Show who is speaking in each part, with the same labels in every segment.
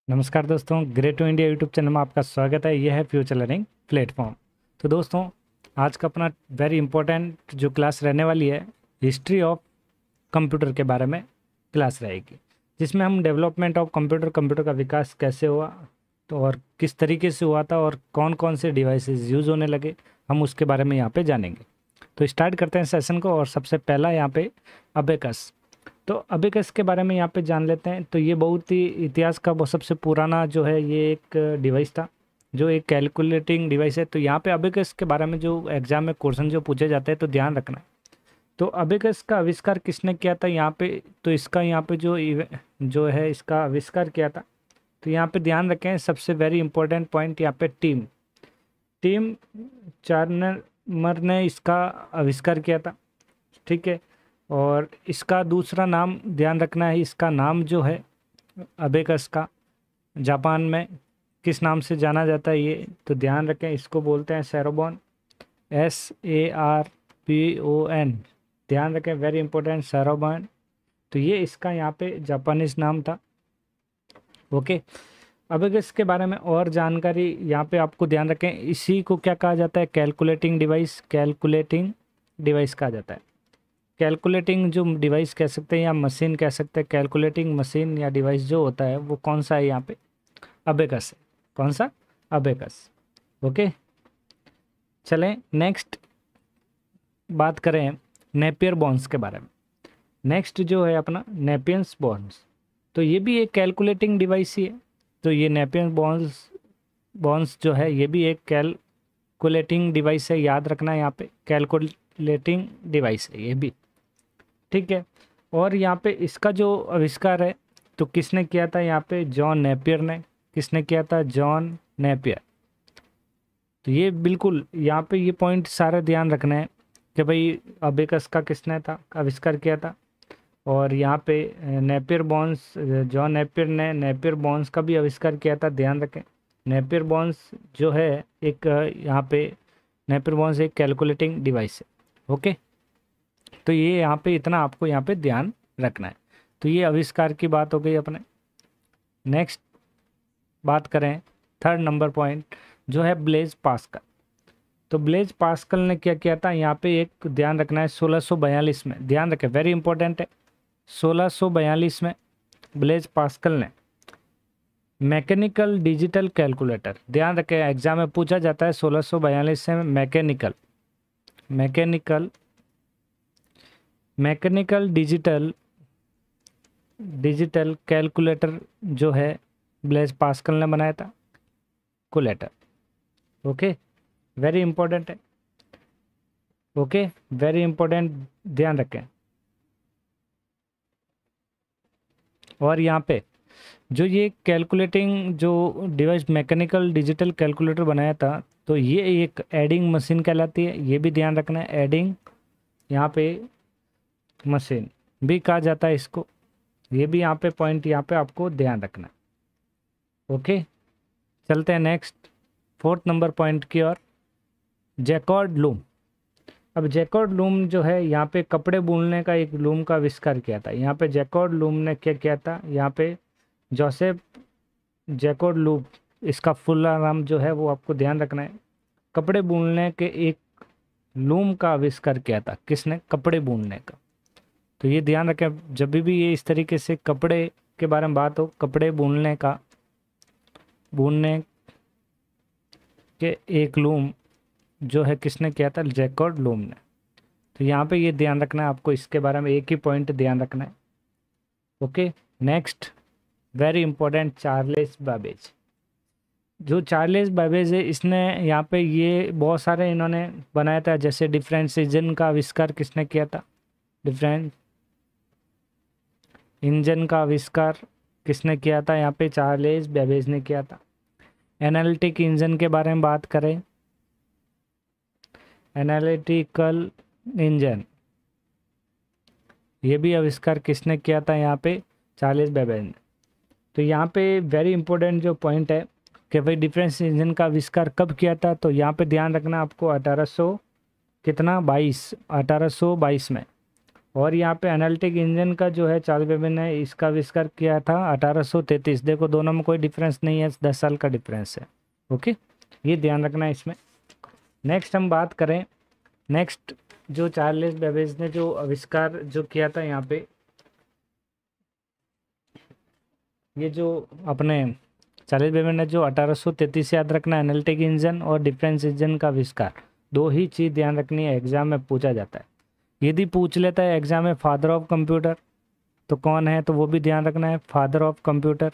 Speaker 1: नमस्कार दोस्तों, great to India YouTube channel में आपका स्वागत है। यह है फ्यूचर लर्निंग प्लेटफॉर्म। तो दोस्तों, आज का अपना वेरी इंपॉर्टेंट जो क्लास रहने वाली है, हिस्ट्री ऑफ कंप्यूटर के बारे में क्लास रहेगी, जिसमें हम डेवलपमेंट ऑफ कंप्यूटर का विकास कैसे हुआ तो और किस तरीके से हुआ था और कौन कौन से डिवाइसेस यूज़ होने लगे, हम उसके बारे में यहाँ पे जानेंगे। तो स्टार्ट करते हैं सेशन को। और सबसे पहला यहाँ पे अबेकस। तो अबेकस के बारे में यहाँ पे जान लेते हैं। तो ये बहुत ही इतिहास का वो सबसे पुराना जो है, ये एक डिवाइस था जो एक कैलकुलेटिंग डिवाइस है। तो यहाँ पे अबेकस के बारे में जो एग्जाम में क्वेश्चन जो पूछे जाते हैं तो ध्यान रखना है। तो अबेकस का आविष्कार किसने किया था यहाँ पे, तो इसका यहाँ पे जो है इसका आविष्कार किया था। तो यहाँ पे ध्यान रखें, सबसे वेरी इंपॉर्टेंट पॉइंट यहाँ पे टीम टीम चार्नर ने इसका आविष्कार किया था। ठीक है। और इसका दूसरा नाम ध्यान रखना है, इसका नाम जो है अबेकस का जापान में किस नाम से जाना जाता है ये तो ध्यान रखें, इसको बोलते हैं सैरोबॉन, SARPON। ध्यान रखें, वेरी इंपॉर्टेंट, सैरोबॉन। तो ये इसका यहाँ पे जापानीज नाम था। ओके। अबेकस के बारे में और जानकारी यहाँ पे आपको ध्यान रखें, इसी को क्या कहा जाता है, कैलकुलेटिंग डिवाइस कहा जाता है। कैलकुलेटिंग जो डिवाइस कह सकते हैं या मशीन कह सकते हैं, कैलकुलेटिंग मशीन या डिवाइस जो होता है वो कौन सा है यहाँ पे, अबेकस है। कौन सा? अबेकस। ओके, चलें नेक्स्ट बात करें नेपियर बॉन्स के बारे में। नेक्स्ट जो है अपना नेपियंस बॉन्स, तो ये भी एक कैलकुलेटिंग डिवाइस ही है। तो ये नेपियर बॉन्स जो है ये भी एक कैलकुलेटिंग डिवाइस है, याद रखना है, यहाँ पे कैलकुलेटिंग डिवाइस है ये भी। ठीक है। और यहाँ पे इसका जो आविष्कार है तो किसने किया था, यहाँ पे जॉन नेपियर ने। किसने किया था? John Napier. तो ये बिल्कुल यहाँ पे ये पॉइंट सारा ध्यान रखना है कि भाई अबेकस का किसने था आविष्कार किया था। और यहाँ पे नेपियर बॉन्स, जॉन नेपियर ने नेपियर बॉन्स का भी आविष्कार किया था। ध्यान रखें, नेपियर बॉन्स जो है एक यहाँ पे नेपियर बॉन्स एक कैलकुलेटिंग डिवाइस है। ओके, तो ये यहाँ पे इतना आपको यहाँ पे ध्यान रखना है। तो ये आविष्कार की बात हो गई अपने। नेक्स्ट बात करें थर्ड नंबर पॉइंट जो है ब्लेज पास्कल। तो ब्लेज पास्कल ने क्या किया था, यहाँ पे एक ध्यान रखना है, 1642 में, ध्यान रखें वेरी इंपॉर्टेंट है, 1642 में ब्लेज पास्कल ने मैकेनिकल डिजिटल कैलकुलेटर, ध्यान रखें एग्जाम में पूछा जाता है 1642 से मैकेनिकल डिजिटल कैलकुलेटर जो है ब्लेज पास्कल ने बनाया था, कैलकुलेटर। ओके, वेरी इंपॉर्टेंट है। ओके, वेरी इंपॉर्टेंट, ध्यान रखें। और यहाँ पे जो ये कैलकुलेटिंग जो डिवाइस मैकेनिकल डिजिटल कैलकुलेटर बनाया था तो ये एक एडिंग मशीन कहलाती है, ये भी ध्यान रखना है। एडिंग यहाँ पे मशीन भी कहा जाता है इसको, ये भी यहाँ पे पॉइंट यहाँ पे आपको ध्यान रखना है। ओके, चलते हैं नेक्स्ट फोर्थ नंबर पॉइंट की ओर, जैकॉर्ड लूम। अब जैकॉर्ड लूम जो है यहाँ पे कपड़े बुनने का एक लूम का आविष्कार किया था। यहाँ पे जैकॉर्ड लूम ने क्या किया था, यहाँ पे जोसेफ जैकॉर्ड लूम, इसका फुल नाम जो है वो आपको ध्यान रखना है। कपड़े बुनने के एक लूम का आविष्कार किया था। किसने? कपड़े बुनने का। तो ये ध्यान रखें, जब भी ये इस तरीके से कपड़े के बारे में बात हो, कपड़े बुनने के एक लूम जो है किसने किया था? जैकॉर्ड लूम ने। तो यहाँ पे ये ध्यान रखना है आपको, इसके बारे में एक ही पॉइंट ध्यान रखना है। Okay, next very important, Charles Babbage. जो चार्ल्स बाबेज है इसने यहाँ पे ये बहुत सारे इन्होंने बनाया था, जैसे डिफरेंस इंजन का आविष्कार किसने किया था? डिफरेंस इंजन का आविष्कार किसने किया था? यहाँ पे चार्ल्स बाबेज ने किया था। एनालिटिक इंजन के बारे में बात करें, एनालिटिकल इंजन, ये भी आविष्कार किसने किया था? यहाँ पे चार्ल्स बाबेज ने। तो यहाँ पे वेरी इंपॉर्टेंट जो पॉइंट है कि भाई डिफरेंस इंजन का आविष्कार कब किया था, तो यहाँ पे ध्यान रखना आपको 1822 में। और यहाँ पे एनालिटिक इंजन का जो है चार्ल्स बेबेज ने इसका आविष्कार किया था 1833। देखो दोनों में कोई डिफरेंस नहीं है, 10 साल का डिफरेंस है। ओके, ये ध्यान रखना है इसमें। नेक्स्ट हम बात करें, नेक्स्ट जो चार्ल्स बेबेज ने जो आविष्कार जो किया था यहाँ पे, ये जो अपने चार्ल्स बेबेज ने जो 1833 याद रखना, एनालिटिक इंजन और डिफरेंस इंजन का आविष्कार, दो ही चीज़ ध्यान रखनी है, एग्जाम में पूछा जाता है। यदि पूछ लेता है एग्जाम में फादर ऑफ कंप्यूटर तो कौन है, तो वो भी ध्यान रखना है, फादर ऑफ कंप्यूटर,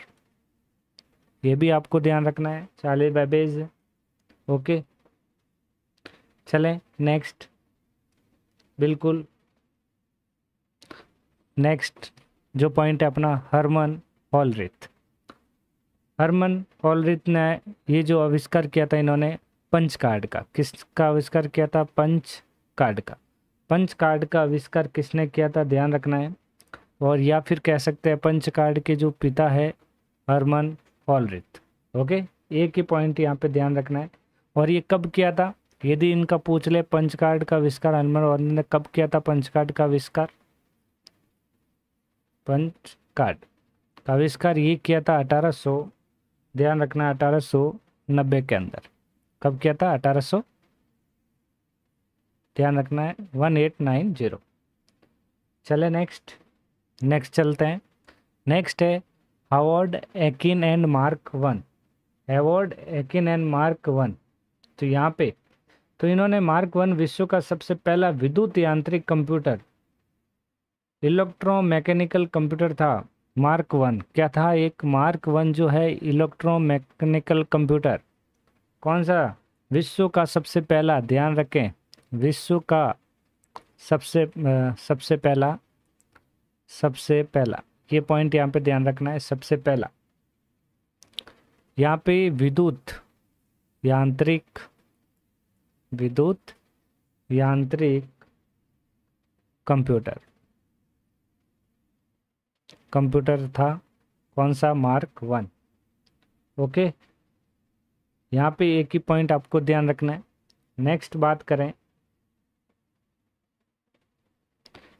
Speaker 1: ये भी आपको ध्यान रखना है, चार्ल्स बेबेज। ओके, चलें नेक्स्ट, बिल्कुल नेक्स्ट जो पॉइंट है अपना, हरमन हॉलरिथ। हरमन हॉलरिथ ने ये जो आविष्कार किया था इन्होंने पंच कार्ड का, किसका आविष्कार किया था, पंच कार्ड का। पंच कार्ड का आविष्कार किसने किया था, ध्यान रखना है। और या फिर कह सकते हैं पंच कार्ड के जो पिता है हरमन हॉलरिथ। ओके, एक ही पॉइंट यहाँ पे ध्यान रखना है। और ये कब किया था, यदि इनका पूछ ले पंच कार्ड का आविष्कार हरमन हॉलरिथ ने कब किया था, पंच कार्ड का आविष्कार, पंच कार्ड का आविष्कार ये किया था 1800, ध्यान रखना 1890 के अंदर। कब किया था, 1800, ध्यान रखना है 1890। चले नेक्स्ट चलते हैं। नेक्स्ट है Howard Aiken and Mark one. Howard Aiken and Mark one, तो यहाँ पे तो इन्होंने मार्क वन विश्व का सबसे पहला विद्युत यांत्रिक कंप्यूटर, इलेक्ट्रोमैकेनिकल कंप्यूटर था। मार्क वन क्या था, एक मार्क वन जो है इलेक्ट्रोमैकेनिकल कंप्यूटर, कौन सा, विश्व का सबसे पहला, ध्यान रखें, विश्व का सबसे पहला, ये पॉइंट यहाँ पे ध्यान रखना है, सबसे पहला। यहाँ पे विद्युत यांत्रिक कंप्यूटर था, कौन सा, मार्क वन। ओके, यहाँ पे एक ही पॉइंट आपको ध्यान रखना है। नेक्स्ट बात करें,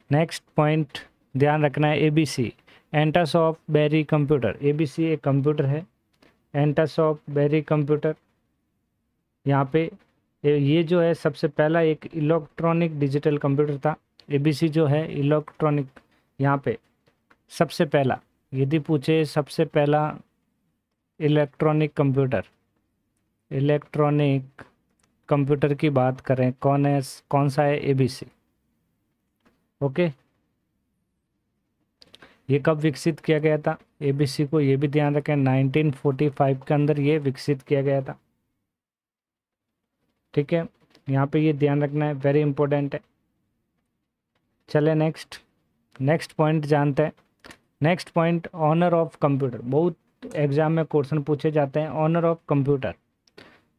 Speaker 1: नेक्स्ट पॉइंट ध्यान रखना है ABC, Atanasoff Berry computer. ABC एक कंप्यूटर है, एंटस ऑफ बेरी कंप्यूटर। यहाँ पे ये जो है सबसे पहला एक इलेक्ट्रॉनिक डिजिटल कंप्यूटर था। एबीसी जो है इलेक्ट्रॉनिक, यहाँ पे सबसे पहला, यदि पूछे सबसे पहला इलेक्ट्रॉनिक कंप्यूटर की बात करें, कौन सा है, एबीसी। ओके, ये कब विकसित किया गया था एबीसी को, ये भी ध्यान रखें, 1945 के अंदर ये विकसित किया गया था। ठीक है, यहाँ पे ये ध्यान रखना है, वेरी इंपॉर्टेंट है। चले नेक्स्ट पॉइंट जानते हैं। Next point owner of computer, बहुत एग्जाम में क्वेश्चन पूछे जाते हैं। ऑनर ऑफ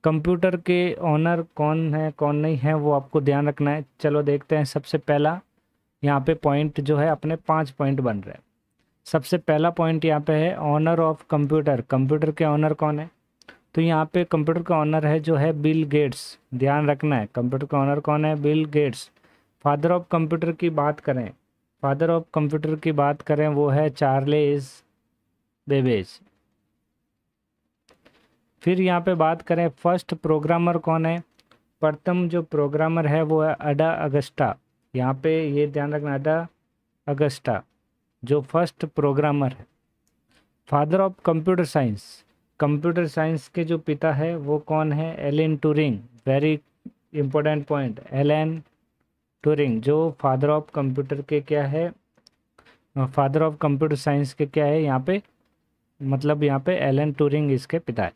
Speaker 1: कंप्यूटर के ऑनर कौन है कौन नहीं है, वो आपको ध्यान रखना है। चलो देखते हैं। सबसे पहला यहाँ पे पॉइंट जो है, अपने 5 पॉइंट बन रहे हैं। सबसे पहला पॉइंट यहाँ पे है ऑनर ऑफ कंप्यूटर के ऑनर कौन है, तो यहाँ पे कंप्यूटर का ऑनर है जो है बिल गेट्स, ध्यान रखना है, कंप्यूटर का ऑनर कौन है, Bill Gates. Father of computer की बात करें वो है चार्ल्स बेबेज। फिर यहाँ पे बात करें फर्स्ट प्रोग्रामर कौन है, प्रथम जो प्रोग्रामर है वो है अडा अगस्टा। यहाँ पे ये ध्यान रखना, अडा अगस्टा जो फर्स्ट प्रोग्रामर है। फादर ऑफ कंप्यूटर साइंस के जो पिता है वो कौन है, Alan Turing. Very important point, Alan Turing जो फादर ऑफ कंप्यूटर के क्या है, फादर ऑफ कंप्यूटर साइंस के क्या है यहाँ पे, मतलब यहाँ पे एलन ट्यूरिंग इसके पिता है।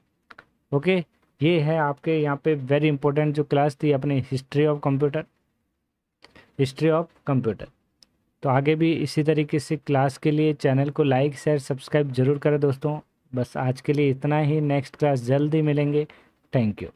Speaker 1: ओके, ये है आपके यहाँ पे वेरी इंपॉर्टेंट जो क्लास थी अपनी हिस्ट्री ऑफ कंप्यूटर। तो आगे भी इसी तरीके से क्लास के लिए चैनल को लाइक शेयर सब्सक्राइब जरूर करें दोस्तों। बस आज के लिए इतना ही, नेक्स्ट क्लास जल्दी मिलेंगे। Thank you.